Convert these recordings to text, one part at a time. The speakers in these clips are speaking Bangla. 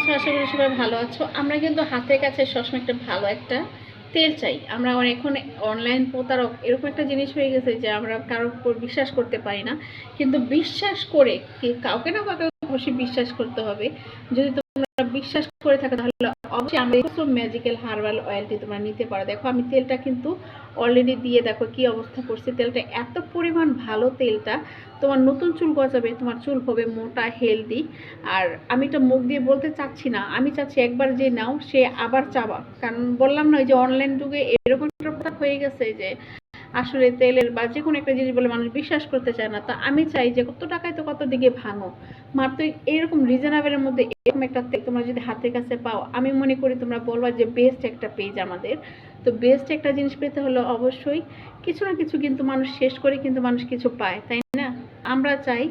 আছো? আশা করি সবাই ভালো আছো। আমরা কিন্তু হাতের কাছে সবসময় একটা ভালো একটা তেল চাই। আমরা এখন অনলাইন প্রতারক এরকম একটা জিনিস হয়ে গেছে যে আমরা কারোর উপর বিশ্বাস করতে পারি না, কিন্তু বিশ্বাস করে কাউকে না কাউকে অবশ্যই বিশ্বাস করতে হবে। যদি তোমরা বিশ্বাস করে থাকো তাহলে অবশ্যই আমরা ম্যাজিক্যাল হার্বাল অয়েলটি তোমরা নিতে পারো। দেখো আমি তেলটা কিন্তু অলরেডি দিয়ে দেখো কি অবস্থা করছি। তেলটা এত পরিমাণ ভালো, তেলটা তোমার নতুন চুল গজাবে, তোমার চুল হবে মোটা হেলদি। আর আমি তো মুখ দিয়ে বলতে চাচ্ছি না, আমি চাচ্ছি একবার যে নাও সে আবার চাবা। কারণ বললাম না, যে অনলাইন যুগে এরকম একটা হয়ে গেছে যে আসলে তেলের বা যে কোনো একটা জিনিস বলে মানুষ বিশ্বাস করতে চায় না। তা আমি চাই যে কত টাকায় তো কত দিকে ভাঙো, মাত্র এইরকম রিজনেবলের মধ্যে এরকম একটা তেল তোমরা যদি হাতের কাছে পাও, আমি মনে করি তোমরা বলবা যে বেস্ট একটা পেজ আমাদের। তো বেস্ট একটা জিনিস পেতে হলে অবশ্যই কিছু না কিছু কিন্তু মানুষ শেষ করে কিন্তু মানুষ কিছু পায়, তাই না? আমরা চাই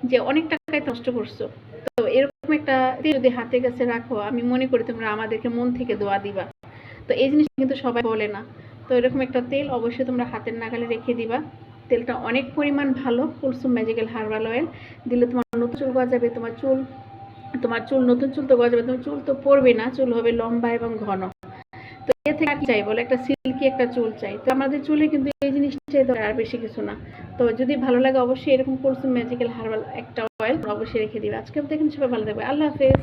যে অনেক টাকায় নষ্ট করছো, তো এরকম একটা যদি হাতের কাছে রাখো, আমি মনে করি তোমরা আমাদেরকে মন থেকে দোয়া দিবা। তো এই জিনিসটা কিন্তু সবাই বলে না। তো এরকম একটা তেল অবশ্যই তোমরা হাতের নাগালে রেখে দিবা। তেলটা অনেক পরিমাণ ভালো, কুলসুম ম্যাজিক্যাল হার্বাল অয়েল দিলে তোমার নতুন চুল গজাবে। তোমার চুল নতুন চুল তো গজাবে, তোমার চুল তো পড়বে না, চুল হবে লম্বা এবং ঘন। তো এ থেকে কি চাই বলে, একটা সিল্কি একটা চুল চাই। তো আমাদের চুলে কিন্তু এই জিনিসটাই দরকার, আর বেশি কিছু না। তো যদি ভালো লাগে অবশ্যই এরকম কুলসুম ম্যাজিক্যাল হার্বাল একটা অয়েল অবশ্যই রেখে দিবে। আজকে দেখেন সবাই ভালো থাকবে। আল্লাহ হাফেজ।